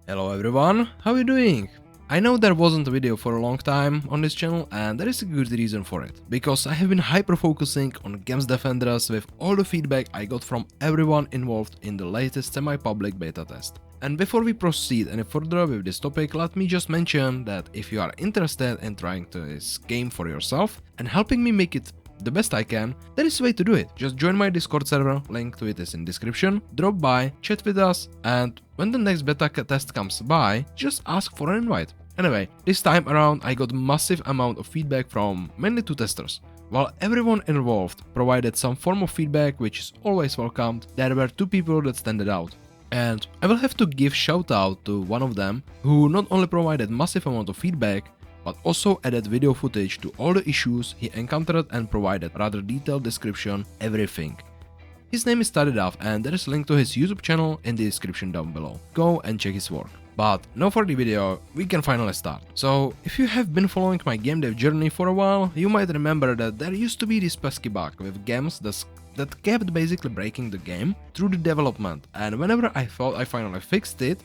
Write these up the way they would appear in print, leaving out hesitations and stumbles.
Hello everyone, how are you doing? I know there wasn't a video for a long time on this channel and there is a good reason for it, because I have been hyper focusing on Gems Defenders with all the feedback I got from everyone involved in the latest semi-public beta test. And before we proceed any further with this topic, let me just mention that if you are interested in trying this game for yourself and helping me make it the best I can, there is a way to do it. Just join my Discord server, link to it is in description, drop by, chat with us, and when the next beta test comes by, just ask for an invite. Anyway, this time around I got massive amount of feedback from mainly two testers. While everyone involved provided some form of feedback, which is always welcomed, there were two people that stood out. And I will have to give shout out to one of them, who not only provided massive amount of feedback, but also added video footage to all the issues he encountered and provided rather detailed description everything. His name is Tesaks and there is a link to his YouTube channel in the description down below. Go and check his work. But now for the video, we can finally start. So, if you have been following my game dev journey for a while, you might remember that there used to be this pesky bug with gems that kept basically breaking the game through the development, and whenever I thought I finally fixed it,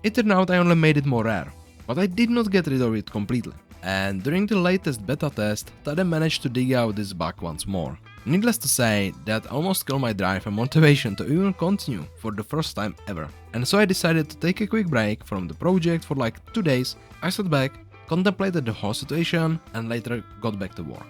it turned out I only made it more rare. But I did not get rid of it completely. And during the latest beta test, Tade managed to dig out this bug once more. Needless to say, that almost killed my drive and motivation to even continue for the first time ever. And so I decided to take a quick break from the project for like 2 days. I sat back, contemplated the whole situation, and later got back to work.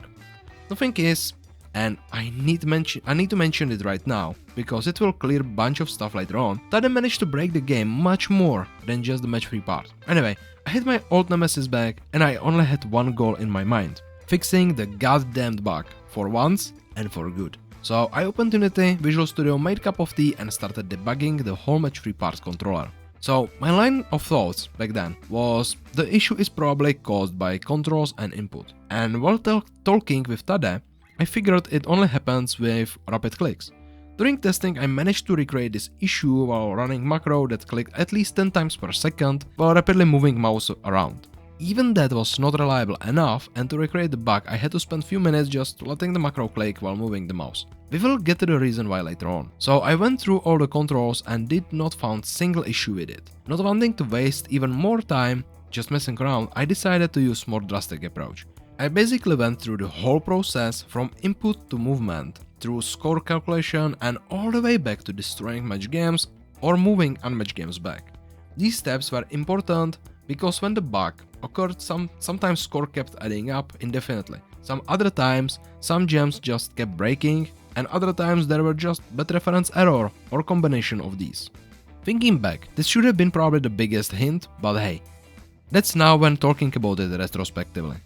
The thing is, and I need to mention it right now, because it will clear a bunch of stuff later on, that I managed to break the game much more than just the match-free part. Anyway, I had my old nemesis back and I only had one goal in my mind: fixing the goddamned bug for once and for good. So I opened Unity, Visual Studio, made a cup of tea and started debugging the whole match-free part controller. So my line of thoughts back then was the issue is probably caused by controls and input. And while talking with Tade, I figured it only happens with rapid clicks. During testing I managed to recreate this issue while running macro that clicked at least 10 times per second while rapidly moving mouse around. Even that was not reliable enough, and to recreate the bug I had to spend few minutes just letting the macro click while moving the mouse. We will get to the reason why later on. So I went through all the controls and did not find single issue with it. Not wanting to waste even more time just messing around, I decided to use more drastic approach. I basically went through the whole process from input to movement, through score calculation and all the way back to destroying match games or moving unmatched games back. These steps were important because when the bug occurred, sometimes score kept adding up indefinitely. Some other times, some gems just kept breaking, and other times there were just bad reference error or combination of these. Thinking back, this should have been probably the biggest hint, but hey, that's now when talking about it retrospectively.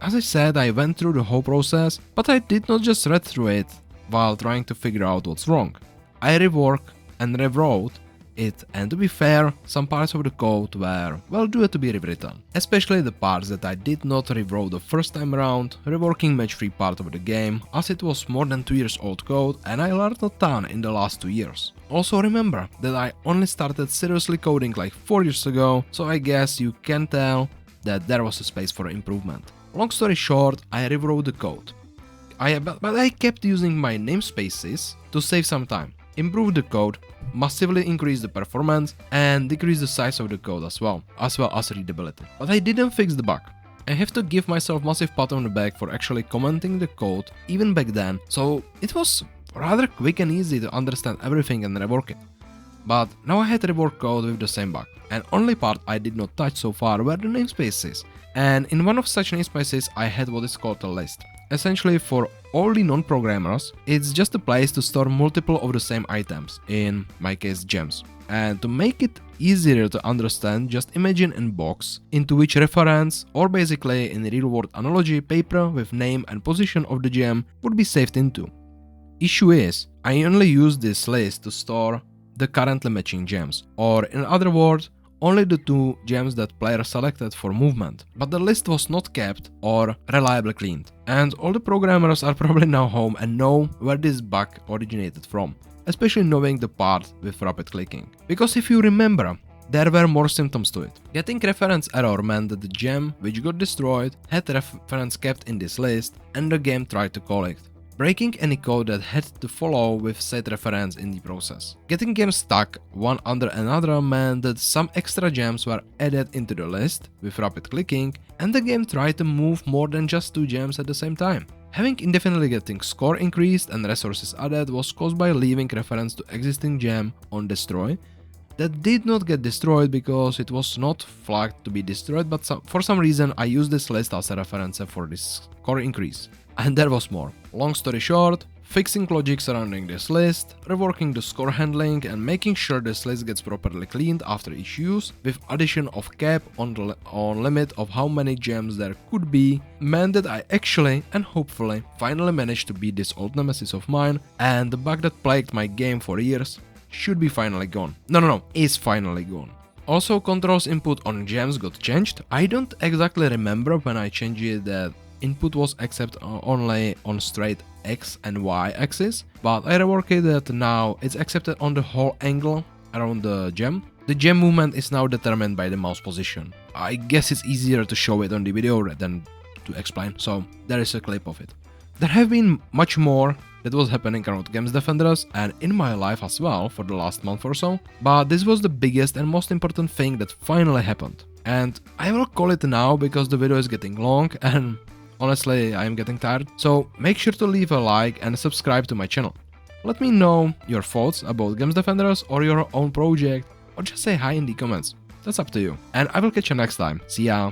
As I said, I went through the whole process, but I did not just read through it while trying to figure out what's wrong. I reworked and rewrote it, and to be fair, some parts of the code were well due to be rewritten. Especially the parts that I did not rewrote the first time around, reworking match-free part of the game, as it was more than 2 years old code and I learned a ton in the last 2 years. Also remember that I only started seriously coding like 4 years ago, so I guess you can tell that there was a space for improvement. Long story short, I rewrote the code. But I kept using my namespaces to save some time, improve the code, massively increase the performance, and decrease the size of the code as well as readability. But I didn't fix the bug. I have to give myself massive pat on the back for actually commenting the code even back then, so it was rather quick and easy to understand everything and rework it. But now I had reworked code with the same bug, and only part I did not touch so far were the namespaces. And in one of such namespaces I had what is called a list. Essentially for all the non-programmers, it's just a place to store multiple of the same items, in my case gems. And to make it easier to understand, just imagine a box into which reference, or basically in real world analogy, paper with name and position of the gem would be saved into. Issue is, I only use this list to store the currently matching gems, or in other words, only the 2 gems that player selected for movement, but the list was not kept or reliably cleaned. And all the programmers are probably now home and know where this bug originated from, especially knowing the part with rapid clicking. Because if you remember, there were more symptoms to it. Getting reference error meant that the gem which got destroyed had reference kept in this list and the game tried to collect. breaking any code that had to follow with said reference in the process. Getting games stuck one under another meant that some extra gems were added into the list with rapid clicking, and the game tried to move more than just 2 gems at the same time. Having indefinitely getting score increased and resources added was caused by leaving reference to existing gem on destroy that did not get destroyed because it was not flagged to be destroyed, but for some reason I used this list as a reference for this score increase. And there was more. Long story short, fixing logic surrounding this list, reworking the score handling and making sure this list gets properly cleaned after each use, with addition of cap on limit of how many gems there could be, meant that I actually and hopefully finally managed to beat this old nemesis of mine, and the bug that plagued my game for years should be finally gone. No, is finally gone. Also, controls input on gems got changed. I don't exactly remember when I changed it that input was accepted only on straight X and Y axis, but I reworked it that now it's accepted on the whole angle around the gem. The gem movement is now determined by the mouse position. I guess it's easier to show it on the video than to explain, so there is a clip of it. There have been much more that was happening around Gems Defenders and in my life as well for the last month or so, but this was the biggest and most important thing that finally happened. And I will call it now because the video is getting long and honestly I am getting tired, so make sure to leave a like and subscribe to my channel. Let me know your thoughts about Gems Defenders or your own project, or just say hi in the comments. That's up to you. And I will catch you next time. See ya!